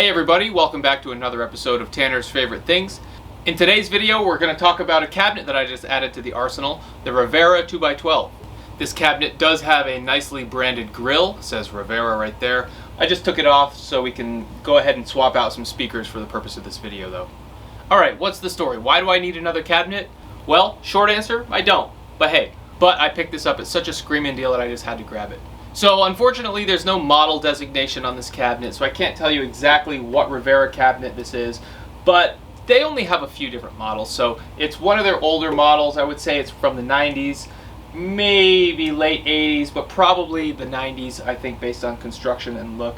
Hey everybody, welcome back to another episode of Tanner's Favorite Things. In today's video, we're going to talk about a cabinet that I just added to the arsenal, the Rivera 2x12. This cabinet does have a nicely branded grill, it says Rivera right there. I just took it off so we can go ahead and swap out some speakers for the purpose of this video though. Alright, what's the story? Why do I need another cabinet? Well, short answer, I don't. But hey, I picked this up at such a screaming deal that I just had to grab it. So unfortunately there's no model designation on this cabinet, so I can't tell you exactly what Rivera cabinet this is, but they only have a few different models. So it's one of their older models. I would say it's from the 90s, maybe late 80s, but probably the 90s, I think, based on construction and look.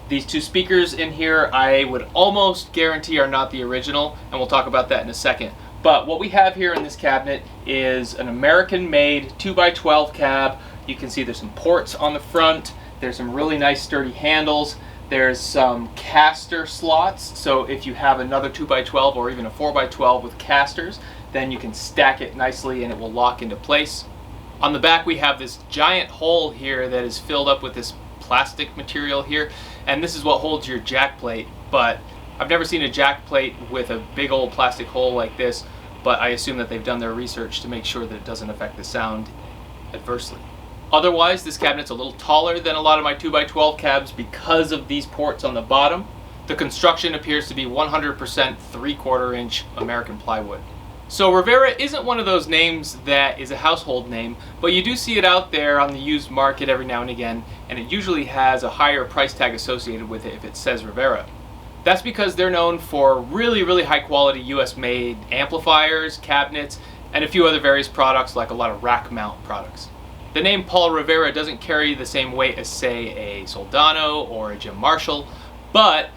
These two speakers in here I would almost guarantee are not the original, and we'll talk about that in a second. But what we have here in this cabinet is an American-made 2x12 cab. You can see there's some ports on the front, there's some really nice sturdy handles, there's some caster slots, so if you have another 2x12 or even a 4x12 with casters, then you can stack it nicely and it will lock into place. On the back we have this giant hole here that is filled up with this plastic material here, and this is what holds your jack plate, but I've never seen a jack plate with a big old plastic hole like this, but I assume that they've done their research to make sure that it doesn't affect the sound adversely. Otherwise, this cabinet's a little taller than a lot of my 2x12 cabs because of these ports on the bottom. The construction appears to be 100% 3/4 inch American plywood. So Rivera isn't one of those names that is a household name, but you do see it out there on the used market every now and again, and it usually has a higher price tag associated with it if it says Rivera. That's because they're known for really high quality US made amplifiers, cabinets, and a few other various products like a lot of rack mount products. The name Paul Rivera doesn't carry the same weight as, say, a Soldano or a Jim Marshall, but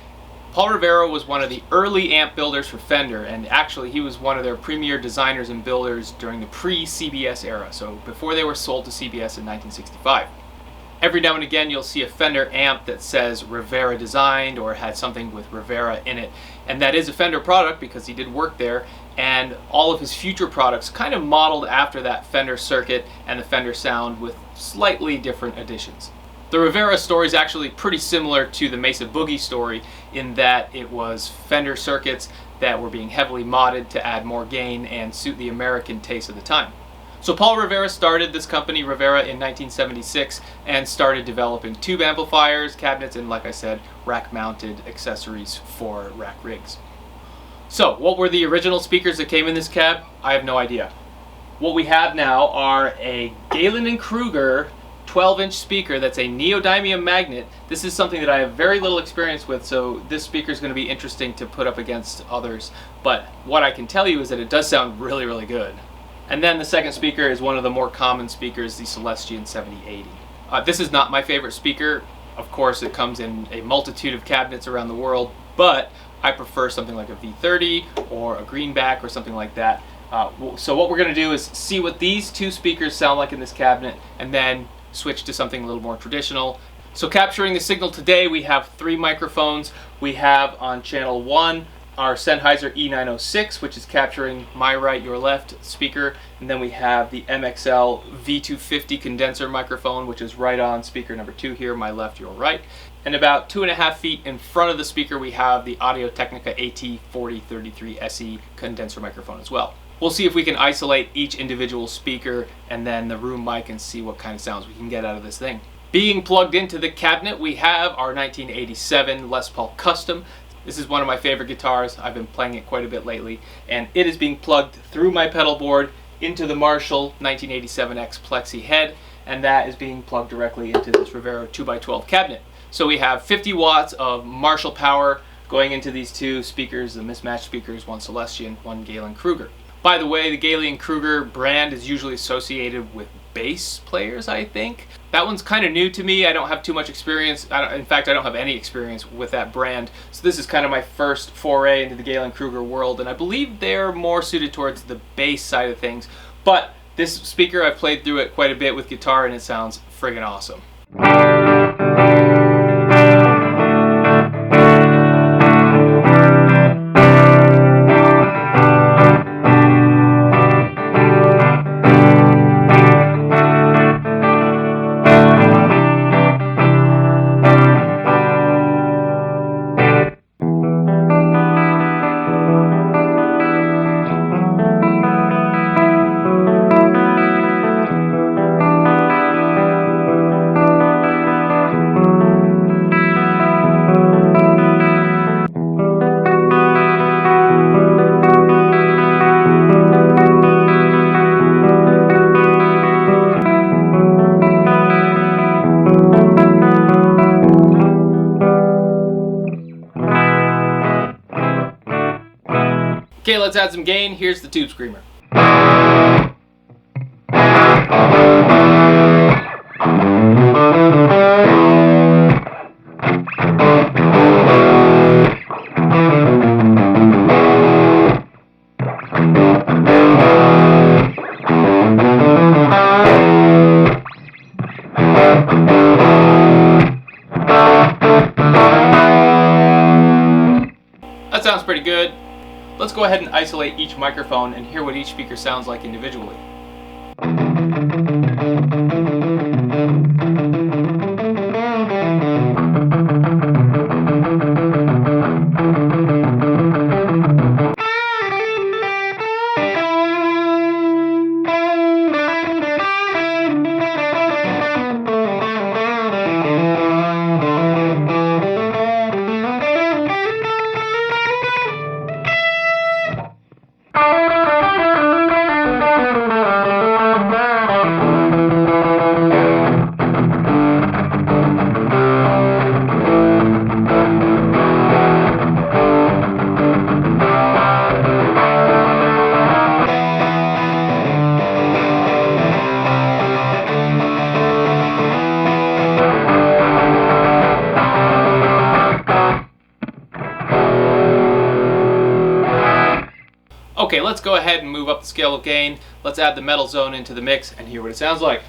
Paul Rivera was one of the early amp builders for Fender, and actually he was one of their premier designers and builders during the pre-CBS era, so before they were sold to CBS in 1965. Every now and again you'll see a Fender amp that says Rivera designed or had something with Rivera in it, and that is a Fender product because he did work there, and all of his future products kind of modeled after that Fender circuit and the Fender sound with slightly different additions. The Rivera story is actually pretty similar to the Mesa Boogie story in that it was Fender circuits that were being heavily modded to add more gain and suit the American taste of the time. So Paul Rivera started this company, Rivera, in 1976 and started developing tube amplifiers, cabinets, and like I said, rack-mounted accessories for rack rigs. So what were the original speakers that came in this cab? I have no idea. What we have now are a Gallien-Kreuger 12-inch speaker that's a neodymium magnet. This is something that I have very little experience with, so this speaker is going to be interesting to put up against others. But what I can tell you is that it does sound really good. And then the second speaker is one of the more common speakers, the Celestion 7080. This is not my favorite speaker. Of course, it comes in a multitude of cabinets around the world, but I prefer something like a V30 or a greenback or something like that. So what we're going to do is see what these two speakers sound like in this cabinet and then switch to something a little more traditional. So capturing the signal today, we have 3 microphones. We have on channel 1 our Sennheiser E906, which is capturing my right, your left speaker, and then we have the MXL V250 condenser microphone, which is right on speaker number 2 here, my left, your right. And about 2.5 feet in front of the speaker we have the Audio-Technica AT4033 SE condenser microphone as well. We'll see if we can isolate each individual speaker and then the room mic and see what kind of sounds we can get out of this thing. Being plugged into the cabinet we have our 1987 Les Paul Custom. This is one of my favorite guitars. I've been playing it quite a bit lately, and it is being plugged through my pedal board into the Marshall 1987X Plexi head, and that is being plugged directly into this Rivera 2x12 cabinet. So we have 50 watts of Marshall power going into these two speakers, the mismatched speakers, one Celestion, one Gallien-Kreuger. By the way, the Gallien-Kreuger brand is usually associated with bass players, I think. That one's kind of new to me. I don't have too much experience. In fact, I don't have any experience with that brand. So this is kind of my first foray into the Gallien-Kreuger world, and I believe they're more suited towards the bass side of things. But this speaker, I've played through it quite a bit with guitar, and it sounds friggin' awesome. Okay, let's add some gain. Here's the Tube Screamer. That sounds pretty good. Let's go ahead and isolate each microphone and hear what each speaker sounds like individually. Okay, let's go ahead and move up the scale of gain. Let's add the metal zone into the mix and hear what it sounds like.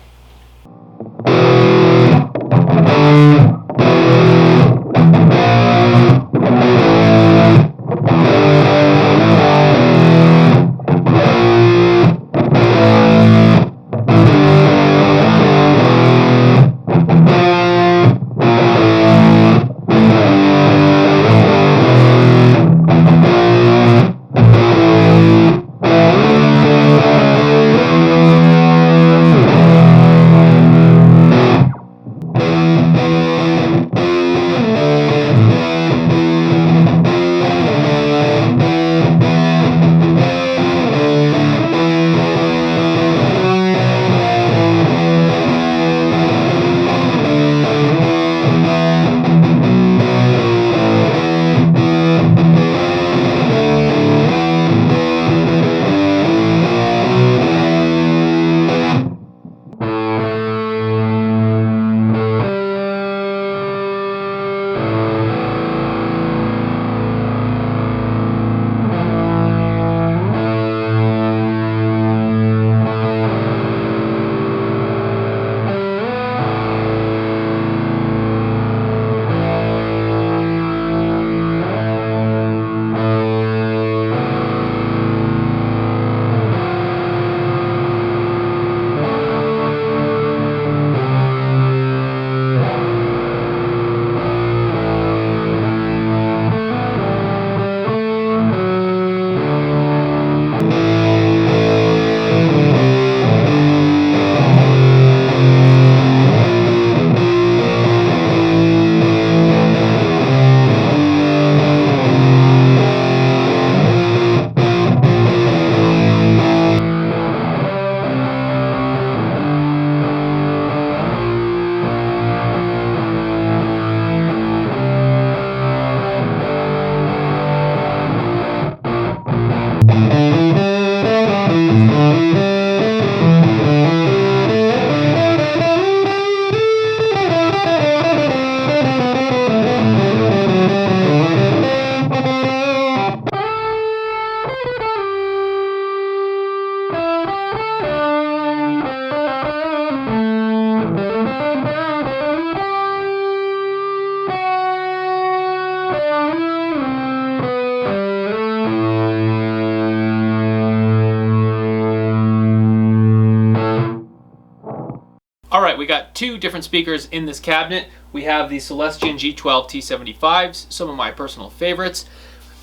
Alright, we got two different speakers in this cabinet. We have the Celestion G12T-75s, some of my personal favorites.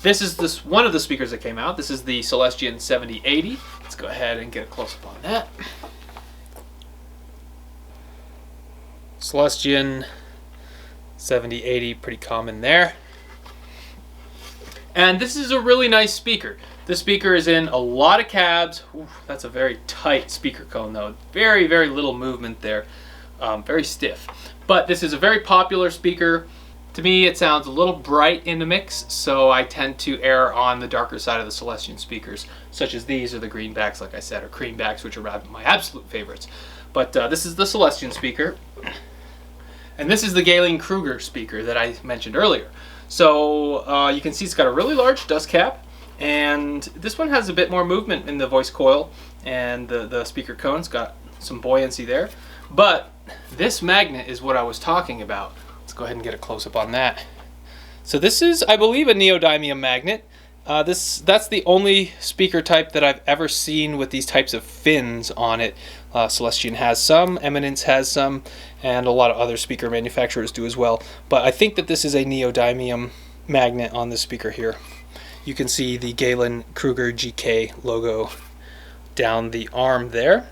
This is one of the speakers that came out. This is the Celestion 7080. Let's go ahead and get a close-up on that. Celestion 7080, pretty common there. And this is a really nice speaker. This speaker is in a lot of cabs. Ooh, that's a very tight speaker cone though. Very, very little movement there. Very stiff. But this is a very popular speaker. To me, it sounds a little bright in the mix, so I tend to err on the darker side of the Celestion speakers, such as these or the greenbacks, like I said, or creambacks, which are my absolute favorites. But this is the Celestion speaker, and this is the Gallien-Kreuger speaker that I mentioned earlier. So you can see it's got a really large dust cap, and this one has a bit more movement in the voice coil, and the speaker cone's got some buoyancy there. But this magnet is what I was talking about. Let's go ahead and get a close-up on that. So this is, I believe, a neodymium magnet. That's the only speaker type that I've ever seen with these types of fins on it. Celestion has some, Eminence has some, and a lot of other speaker manufacturers do as well. But I think that this is a neodymium magnet on this speaker here. You can see the Gallien-Kreuger GK logo down the arm there.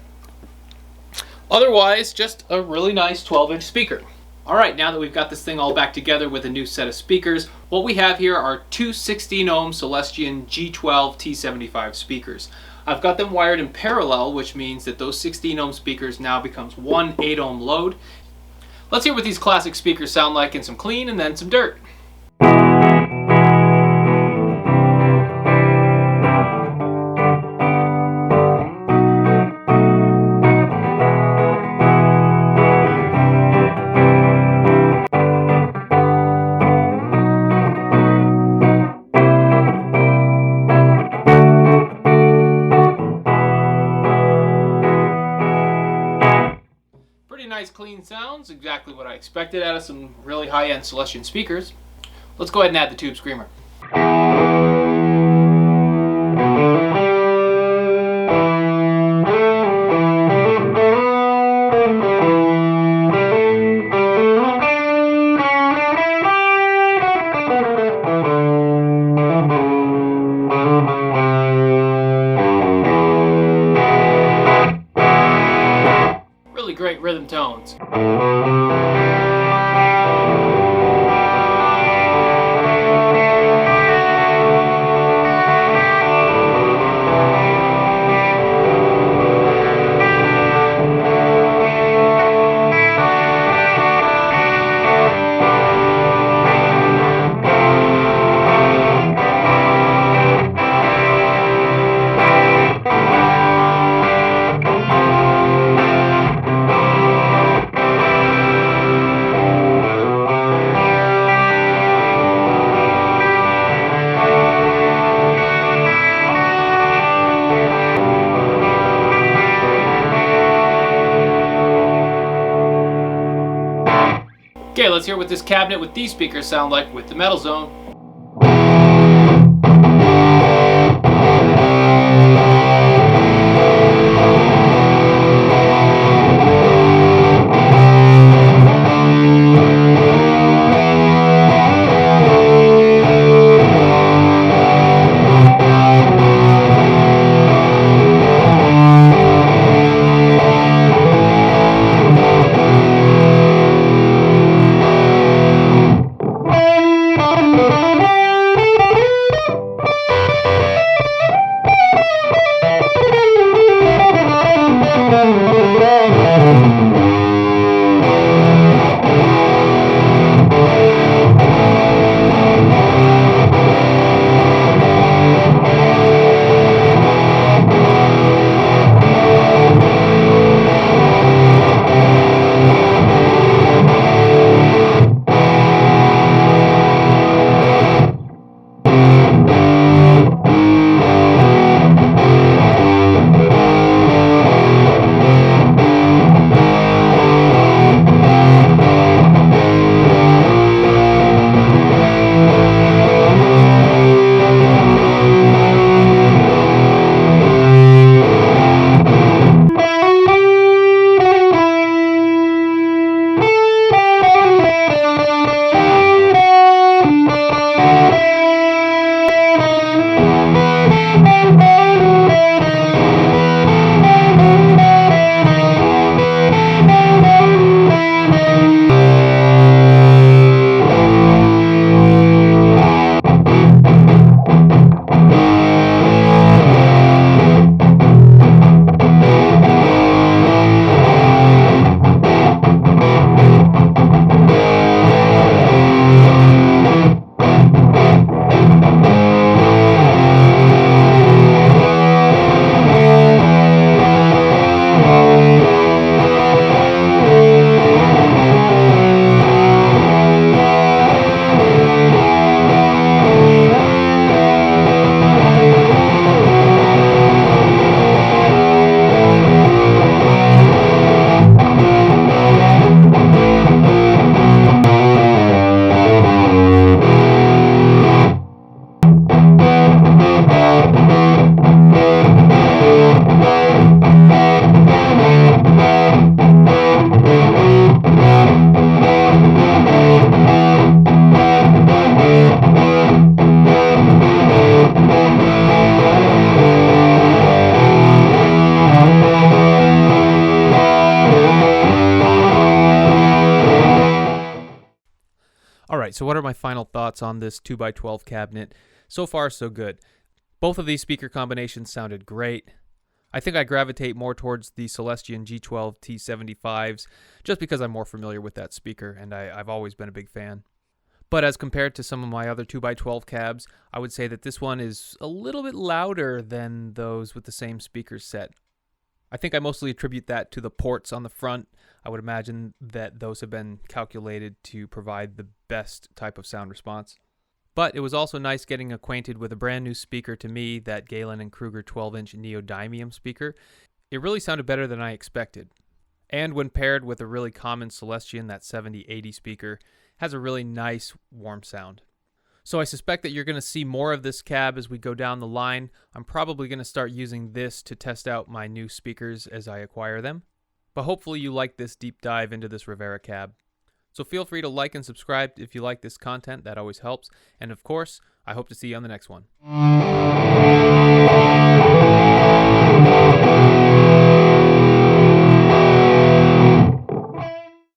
Otherwise, just a really nice 12-inch speaker. Alright, now that we've got this thing all back together with a new set of speakers, what we have here are two 16-ohm Celestion G12T-75 speakers. I've got them wired in parallel, which means that those 16-ohm speakers now becomes one 8-ohm load. Let's hear what these classic speakers sound like in some clean and then some dirt. Nice clean sounds, exactly what I expected out of some really high-end Celestion speakers. Let's go ahead and add the tube screamer. Great rhythm tones. Okay, let's hear what this cabinet with these speakers sound like with the Metal Zone. Alright, so what are my final thoughts on this 2x12 cabinet? So far, so good. Both of these speaker combinations sounded great. I think I gravitate more towards the Celestion G12T-75s just because I'm more familiar with that speaker and I've always been a big fan. But as compared to some of my other 2x12 cabs, I would say that this one is a little bit louder than those with the same speaker set. I think I mostly attribute that to the ports on the front. I would imagine that those have been calculated to provide the best type of sound response. But it was also nice getting acquainted with a brand new speaker to me, that Gallien-Kreuger 12-inch Neodymium speaker. It really sounded better than I expected. And when paired with a really common Celestion, that 7080 speaker, has a really nice warm sound. So I suspect that you're going to see more of this cab as we go down the line. I'm probably going to start using this to test out my new speakers as I acquire them. But hopefully you like this deep dive into this Rivera cab. So feel free to like and subscribe if you like this content. That always helps. And of course, I hope to see you on the next one.